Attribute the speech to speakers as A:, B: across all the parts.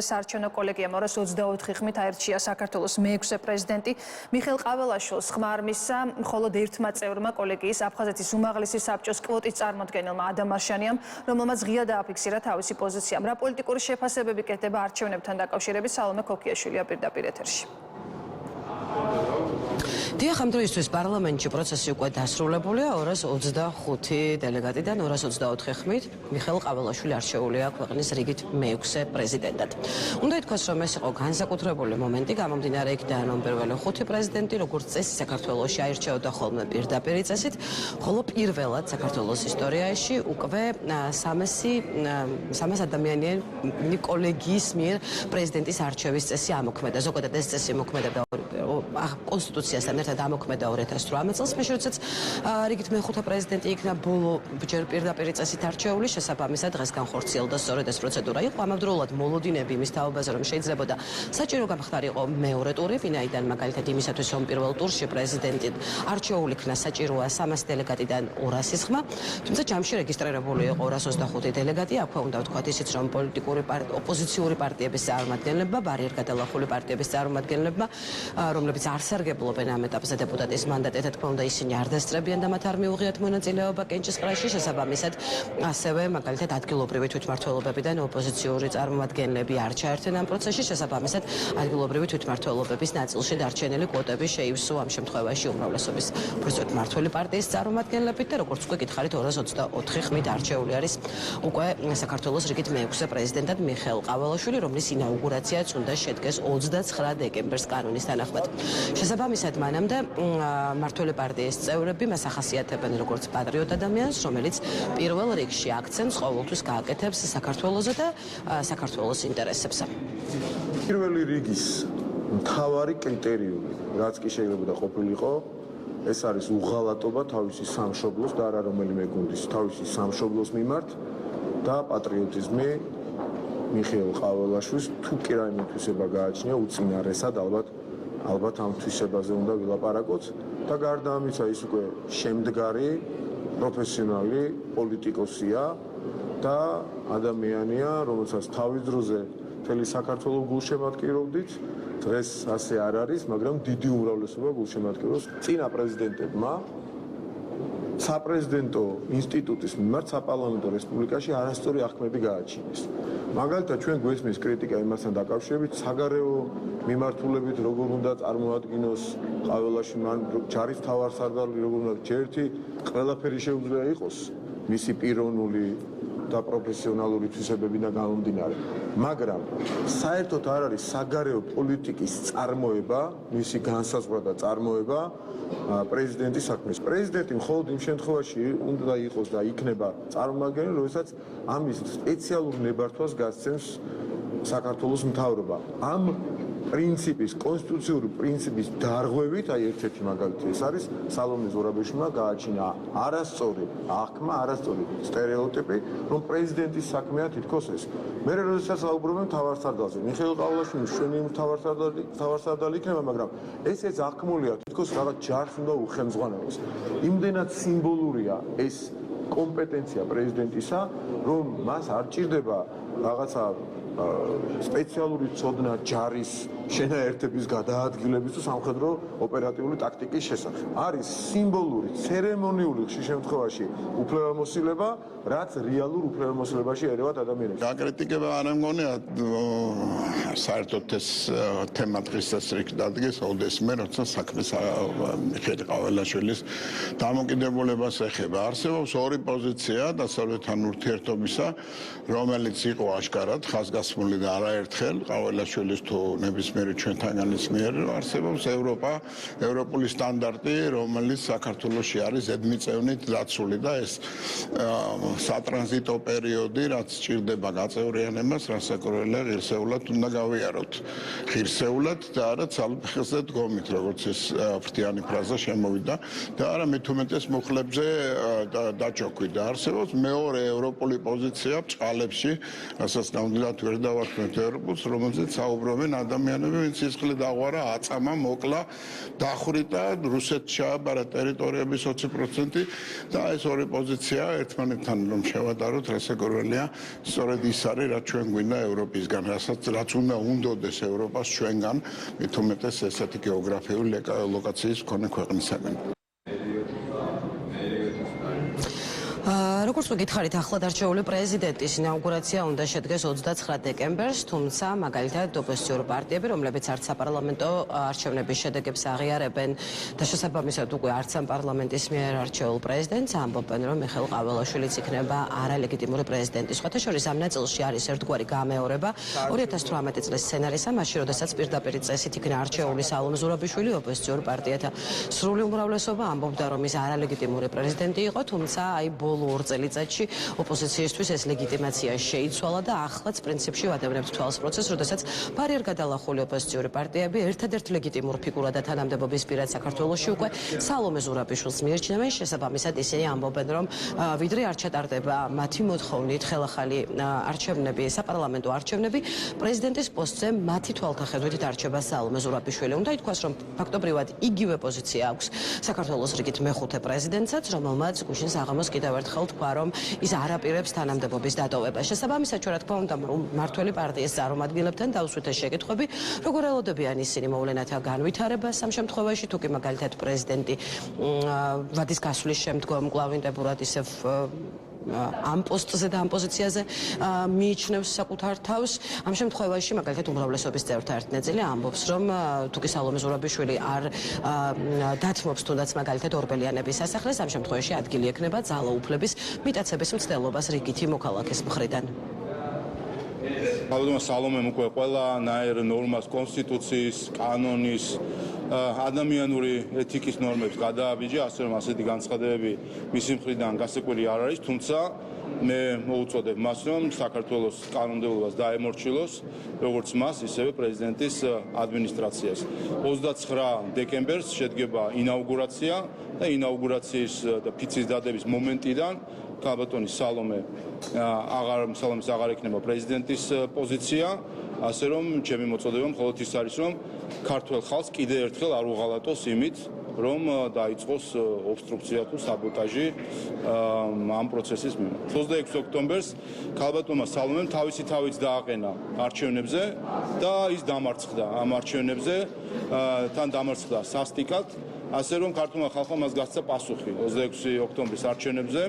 A: საარჩევნო კოლეგიამ 224 ხმით აირჩია საქართველოს მე-6 პრეზიდენტი მიხეილ ყაველაშვილს ხმა არ მისცა, მხოლოდ ერთმა წევრმა კოლეგიის აფხაზეთის უმაღლესი საბჭოს კვოტის წარმოადგენელმა ადამ მარშანიამ, რომელმაც ღია დააფიქსირა თავისი პოზიცია. რა პოლიტიკური შეფასებები კეთდება არჩევნებთან დაკავშირებით, სალომე ქოქიაშვილია პირდაპირ ეთერში.
B: დიახ, ამ დროისთვის პარლამენტში პროცესი უკვე დასრულებულია. 225 დელეგატიდან 224 ხმით მიხეილ ყაველაშვილი არჩეულია ქვეყნის რიგით მე-6 პრეზიდენტად. უნდა ითქვას, რომ ეს იყო განსაკუთრებული მომენტი, გამომდინარე იქიდან, რომ პირველი 5 პრეზიდენტი, როგორც წესი, საქართველოში აირჩეოდა ხოლმე პირდაპირ წესით, ხოლო პირველად საქართველოს ისტორიაში უკვე 300 ადამიანიანი კოლეგიის მიერ პრეზიდენტის არჩევის წესი ამოქმედა. ზოგადად ეს წესი მოქმედებდა კონსტიტუციასთან ერთად ამოქმედა 2018 წელს, როდესაც რიგით მე-5 პრეზიდენტი იქნა ბოლო ჯერ პირდაპირ წესით არჩეული, შესაბამისად დღეს განხორციელდა სწორედ ეს პროცედურა. იყო ამავდროულად მოლოდინები იმის თაობაზე, რომ შეიძლებოდა საჭირო გამხდარიყო მეორე ტური, ვინაიდან მაგალითად იმისათვის, რომ პირველ ტურში პრეზიდენტი არჩეული იქნა, საჭიროა 300 დელეგატიდან 200 ხმა, თუმცა ჯამში რეგისტრირებული იყო 225 დელეგატი. აქვე უნდა ვთქვათ ისიც, რომ პოლიტიკური ოპოზიციური პარტიების წარმომადგენლებმა, ბარიერგადალახული პარტიების წარმომადგენლებმა, რომლებიც არ სარგებლობენ ამ ეტაპზე დეპუტატის მანდატით, თქმა უნდა ისინი არ დასწრებიან და მათ არ მიუღიათ მონაწილეობა კენჭისყრაში, შესაბამისად ასევე მაგალითად ადგილობრივი თვითმმართველობებიდან ოპოზიციური წარმომადგენლები არ ჩაერთენ ამ პროცესში, შესაბამისად ადგილობრივი თვითმმართველობების ნაწილში დარჩენილი კვოტები შეივსო ამ შემთხვევაში უმრავლესობის თვითმმართველი პარტიის წარმომადგენლებით და როგორც უკვე გითხარით 224 ხმით არჩეული არის უკვე საქართველოს რიგით მე-6 პრეზიდენტად მიხეილ ყაველაშვილი, რომლის ინაუგურაციაც უნდა შედგეს 29 დეკემბერს კანონის თანახმად. შესაბამისად მანამდე მმართველი პარტიის წევრები მას ახასიათებენ როგორც პატრიოტ ადამიანს, რომელიც პირველ რიგში აქცენტს ყოველთვის გააკეთებს საქართველოსზე და საქართველოს ინტერესებზე.
C: პირველი რიგის მთავარი კრიტერიუმი, რაც კი შეიძლება ყოფილიყო, ეს არის უღალატობა თავისი სამშობლოს და არა რომელიმე გუნდის თავისი სამშობლოს მიმართ და პატრიოტიზმი მიხეილ ყაველაშვილს თუ კი რაიმე თვისება გააჩნია უწინარესად ალბათ ამ თვისებაზე უნდა ვილაპარაკოთ და გარდა ამისა ის უკვე შემდგარი პროფესიონალი პოლიტიკოსია და ადამიანია, რომელსაც თავის დროზე მთელი საქართველოს გულშემატკივრობდით. დღეს ასე არ არის, მაგრამ დიდი უმრავლესობა გულშემატკივრობს წინა პრეზიდენტებმა საპრეზიდენტო ინსტიტუტის მიმართ საპარლამენტო რესპუბლიკაში არასწორი აღქმები გააჩინეს. მაგალითად ჩვენ გვესმის კრიტიკა იმასთან დაკავშირებით, საგარეო მიმართულებით როგორ უნდა წარმოადგინოს ყაველაშვილი, ჯარის მთავარსარდალი როგორ უნდა ჯერთი ყველაფერი შეუძლია იყოს მისი პიროვნული და პროფესიონალური თვისებებიდან გამომდინარე. მაგრამ საერთოდ არ არის საგარეო პოლიტიკის წარმოება, მისი განსაზღვრა და წარმოება პრეზიდენტის საქმეს. პრეზიდენტი მხოლოდ იმ შემთხვევაში უნდა იყოს და იქნება წარმომადგენელი, როდესაც ამის სპეციალურ ნებართვას გასცემს საქართველოს მთავრობა. ამ პრინციპის, კონსტიტუციური პრინციპის დარღვევით, ერთ-ერთი მაგალითი ეს არის სალომე ზურაბიშვილმა გააჩინა არასწორი აღქმა, არასწორი სტერეოტიპი, რომ პრეზიდენტის საქმეა თითქოს ეს. მე როდესაც ვაუბრობ მთავარსარდალზე, მიხეილ ყაველაშვილის ჩვენი მთავარსარდალი იქნება, მაგრამ ესეც აღქმულია თითქოს რაღაც ჯარს უნდა უხელმძღვანელოს. იმდენად სიმბოლურია ეს კომპეტენცია პრეზიდენტისა, რომ მას არ ჭირდება რაღაცა სპეციალური ცოდნა ჯარის შენაერთების გადაადგილების თუ სამხედრო ოპერატიული ტაქტიკის შესახებ. არის სიმბოლური, ცერემონიული ხშირ შემთხვევაში უფლებამოსილება, რაც რეალურ უფლებამოსილებაში ერევათ ადამიანებს.
D: გაკრიტიკება არ მგონია საერთოდ ეს თემა დღეს წესრიგ დადგეს, ოდესმე როცა საქმეს მიხეილ ყაველაშვილის დამოკიდებულებას ეხება. არსებობს ორი პოზიცია დასავლეთთან ურთიერთობისა, რომელიც იყო აშკარად ხაზგასმული და არაერთხელ ყაველაშვილის თუ ნებისმიერი ჩვენთანგანის მიერ არსებობს ევროპული სტანდარტი, რომელიც საქართველოში არის ზედმიწევნით დაცული და ეს სატრანზიტო პერიოდი, რაც სჭირდება გაწევრიანებას, რასაკვირველია ღირსეულად უნდა გავიაროთ ღირსეულად და არა ცალფეხზე დგომით, როგორც ეს ფრთიანი ფრაზა შემოვიდა და არა მით უმეტეს მუხლებზე დაჯოქვით. არსებობს მეორე ევროპული პოზიცია ბჭყალებში, რასაც ნამდვილად ვერ დავარქმევთ ევროპულს, რომელზეც საუბრობენ ადამიანები, ვინც სისხლი დაღვარა, აწამა, მოკლა, დახვრიტა, რუსეთს ჩააბარა ტერიტორიების 20% და ეს ორი პოზიცია ერთმანეთთან რომ შევადაროთ, რასაკვირველია, სწორედ ის არის, რაც ჩვენ გვინდა ევროპისგან, რაც უნდა უნდოდეს ევროპას ჩვენგან, მით უმეტეს ესეთი გეოგრაფიული ლოკაციის მქონე ქვეყნისაგან.
B: როგორც გითხარით, ახლად არჩეული პრეზიდენტის ინაუგურაცია უნდა შედგეს 29 დეკემბერს, თუმცა მაგალითად ოპოზიციურ პარტიები, რომლებიც არც საპარლამენტო არჩევნების შედეგებს აღიარებენ და შესაბამისად უკვე არც ამ პარლამენტის მიერ არჩეულ პრეზიდენტს ამბობენ, რომ მიხეილ ყაველაშვილიც იქნება არალეგიტიმური პრეზიდენტი. სხვათა შორის ამ ნაწილში არის ერთგვარი გამეორება 2018 წლის სცენარისა, მაშინ როდესაც პირდაპირ წესით იქნა არჩეული სალომე ზურაბიშვილი, ოპოზიციურ პარტიათა სრული უმრავლესობა ამბობდა, რომ ის არალეგიტიმური პრეზიდენტი იყო, თუმცა აი ბოლო 2 წელიწადში ოპოზიციისთვის ეს ლეგიტიმაცია შეიცვალა და ახლაც პრინციპში ვადევნებთ თვალს პროცესს, როდესაც ბარი არ გადალახული ოპოზიციური პარტიები ერთადერთ ლეგიტიმურ ფიგურად და თანამდებობის პირად საქართველოში უკვე სალომე ზურაბიშვილს მიიჩნევენ. შესაბამისად ისინი ამბობენ, რომ ვიდრე არ ჩატარდება მათი მოთხოვნით ხელახალი არჩევნები, საპარლამენტო არჩევნები, პრეზიდენტის პოსტზე მათი თვალთახედვით არჩება სალომე ზურაბიშვილი. უნდა ითქვას, რომ ფაქტობრივად იგივე პოზიცია აქვს საქართველოს რიგით მეხუთე პრეზიდენტსაც, რომელმაც გუშინ საღამოს კიდევ ერთხელ თქვა, რომ ის არაპირებს თანამდებობის დატოვებას. შესაბამისად, რა თქმა უნდა, მმართველი პარტიის წარმომადგენლებთან დავსვით ეს შეკითხვები, როგორ ელოდებიან ისინი მოვლენათა განვითარებას ამ შემთხვევაში, თუ კი მაგალითად პრეზიდენტი ვადის გასვლის შემდგომ კვლავინდებურად ისევ ამ პოსტზე და ამ პოზიციაზე მიიჩნევს საკუთარ თავს. ამ შემთხვევაში მაგალითად უმრავლესობის წევრთა ერთ ნაწილი ამბობს, რომ თუ კი სალომე ზურაბიშვილი არ დათმობს თუნდაც მაგალითად ორბელიანების სასახლეს, ამ შემთხვევაში ადგილი ექნება ძალაუფლების მიტაცების მცდელობას რიგითი მოქალაქის მხრიდან.
E: ალბათ სალომემ უკვე ყველანაირ ნორმას, კონსტიტუციის, კანონის, ადამიანური ეთიკის ნორმებს გადააბიჯა, ასე რომ ასეთი განცხადებები მისი მხრიდან გასაკვირი არ არის, თუმცა მე მოუწოდებ მას, რომ საქართველოს კანონმდებლობას დაემორჩილოს, როგორც მას, ისევე პრეზიდენტის ადმინისტრაციას. 29 დეკემბერს შედგება ინაუგურაცია და ინაუგურაციის და ფიცის დადების მომენტიდან ქალბატონი სალომეს აღარ ექნება პრეზიდენტის პოზიცია, ასე რომ ჩემი მოწოდება მხოლოდ ის არის, რომ ქართველ ხალხს კიდევ ერთხელ არ უღალატოს იმით, რომ დაიწყოს ობსტრუქცია თუ საბოტაჟი ამ პროცესის მიმართ. 26 ოქტომბერს ქალბატონმა სალომემ თავისი თავიც დააყენა არჩევნებზე და ის დამარცხდა ამ არჩევნებზე, თან დამარცხდა სასტიკად, ასე რომ ქართულმა ხალხმა მას გასცა პასუხი 26 ოქტომბრის არჩევნებზე.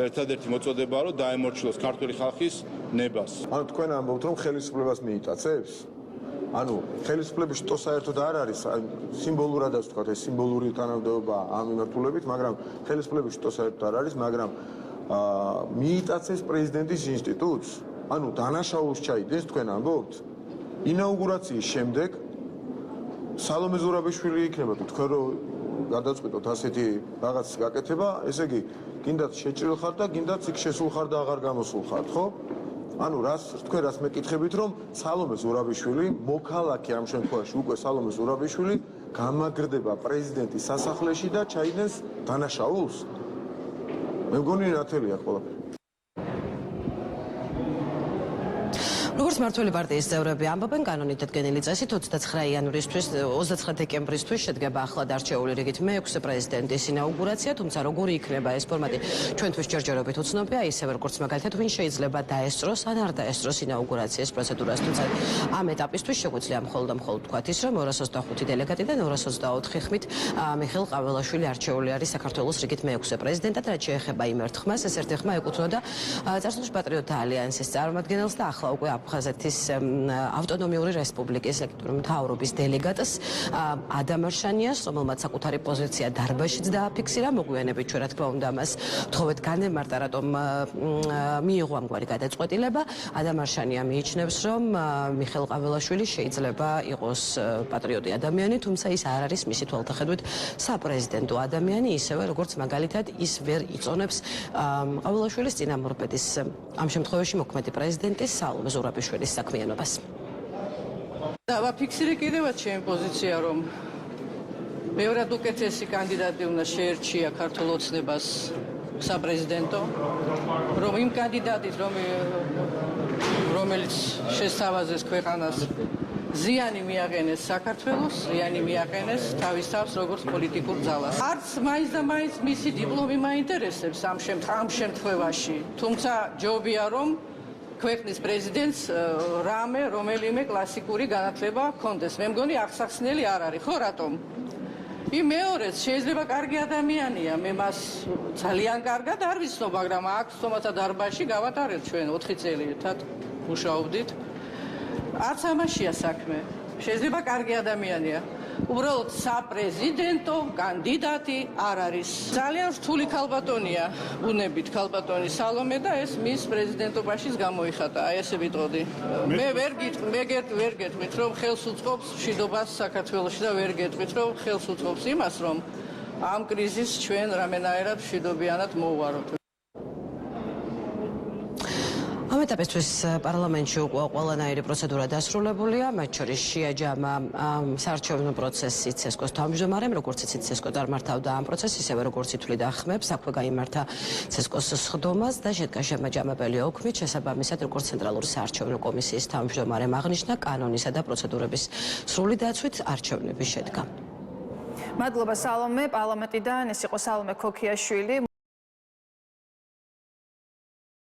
E: ერთადერთი მოწოდებაა, რომ დაემორჩილოს ქართული ხალხის ნებას.
C: ანუ თქვენ ამბობთ, რომ ხელისუფლებას მიიტაცებს? ანუ ხელისუფლების შტო საერთოდ არ არის, სიმბოლურადაც ვთქვათ, ეს სიმბოლური თანამდებობა ამ მიმართულებით, მაგრამ ხელისუფლების შტო საერთოდ არ არის, მაგრამ მიიტაცებს პრეზიდენტის ინსტიტუტს? ანუ დანაშაულს ჩაიდეს, თქვენ ამბობთ? ინაუგურაციის შემდეგ სალომე ზურაბიშვილი იქნება, თქვენ რო გადაწყვიტოთ ასეთი რაღაც გაკეთება, ესე იგი, გინდათ შეჭრილ ხარ და გინდათ იქ შესულ ხარ და აღარ გამოსულ ხარ, ხო? ანუ თქვენ რას მეკითხებით, რომ სალომე ზურაბიშვილი, მოქალაქე ამ შემთხვევაში უკვე სალომე ზურაბიშვილი გამაგრდება პრეზიდენტის სასახლეში და ჩაიდენს დანაშაულს? მე მგონი ნათელია ყველაფერი.
B: როგორც მმართველი პარტიის წევრები ამბობენ, კანონით დადგენილი წესით 29 დეკემბრისთვის შედგება ახლად არჩეული რიგით მე-6 პრეზიდენტის ინაუგურაცია, თუმცა როგორი იქნება ეს ფორმატი ჩვენთვის ჯერჯერობით უცნობია, ისევე როგორც მაგალითად ვინ შეიძლება დაესწროს ან არ დაესწროს ინაუგურაციის პროცედურას, თუმცა ამ ეტაპისთვის შეგვიძლია მხოლოდ ვთქვათ ის, რომ 225 დელეგატიდან 224 ხმით მიხეილ ყაველაშვილი არჩეული არის საქართველოს რიგით მე-6 პრეზიდენტად, რაც შეეხება იმ ერთ ხმას, ეს ერთი ხმა ეკუთვნოდა წარსულში პატრიოტთა ალიანსის წარმომადგენელს და ახლა უკვე აფხაზეთის ავტონომიური რესპუბლიკის ლეგიტიმური მთავრობის დელეგატს ადამ არშანიას, რომელმაც საკუთარი პოზიცია დარბაშიც დააფიქსირა, მოგვიანებით ჩვენ რა თქმა უნდა მას თხოვეთ განემარტა, რატომ მიიღო ამგვარი გადაწყვეტილება. ადამ არშანია მიიჩნევს, რომ მიხეილ ყაველაშვილი შეიძლება იყოს პატრიოტი ადამიანი, თუმცა ის არ არის მისი თვალთახედვით საპრეზიდენტო ადამიანი, ისევე როგორც მაგალითად ის ვერ იწონებს ყაველაშვილის წინამორბედის ამ შემთხვევაში მოქმედი პრეზიდენტის სალომე ზურაბიშვილის საქმიანობას.
F: დავაფიქსირე კიდევაც ჩემი პოზიცია, რომ მეორად უკეთესი კანდიდატი უნდა შეერჩია ქართულ ოცნებას საპრეზიდენტო, რომ იმ კანდიდატით, რომელიც შესთავაზეს ქვეყანას, ზიანი მიაყენეს საქართველოს, ზიანი მიაყენეს თავის თავს როგორც პოლიტიკურ ძალას. არც მაინც და მაინც მისი დიპლომი მაინტერესებს ამ შემთხვევაში, თუმცა ჯობია რომ ქვეყნის პრეზიდენტს რომელიმე კლასიკური განათლება ჰქონდეს. მე მგონი აღსახსნელი არ არის, ხო რატომ? მეორეც შეიძლება კარგი ადამიანია, მე მას ძალიან კარგად არ ვიცნობ, მაგრამ აქ სტომათა დარბაზში გავატარეთ ჩვენ 4 წელი ერთად მუშაობდით. არც ამაშია საქმე. შეიძლება კარგი ადამიანია. უბრალოდ საპრეზიდენტო კანდიდატი არ არის. ძალიან რთული ქალბატონია, ბუნებით ქალბატონი სალომე და ეს მის პრეზიდენტობაშიც გამოიხატა. აი ესე ვიტყოდი. მე ვერ გეტყვით, რომ ხელს უწყობს მშვიდობას საქართველოში და ვერ გეტყვით, რომ ხელს უწყობს იმას, რომ ამ კრიზისს ჩვენ რამენაერად მშვიდობიანად მოვუაროთ.
B: ამ ეტაპისთვის პარლამენტში უკვე ყველანაირი პროცედურა დასრულებულია, მათ შორის შეაჯამა საარჩევნო პროცესი ცესკოს თავმჯდომარემ, როგორც იცით, ცესკო წარმართავდა ამ პროცესს, ისევე როგორც ითვლიდა ხმებს, აქვე გაიმართა ცესკოს სხდომას და შედგა შემაჯამებელი ოქმით, შესაბამისად, როგორც ცენტრალური საარჩევნო კომისიის თავმჯდომარემ აღნიშნა, კანონისა და პროცედურების სრული დაცვით არჩევნები შედგა.
A: მადლობა სალომე, პარლამენტიდან ეს იყო სალომე ქოქიაშვილი.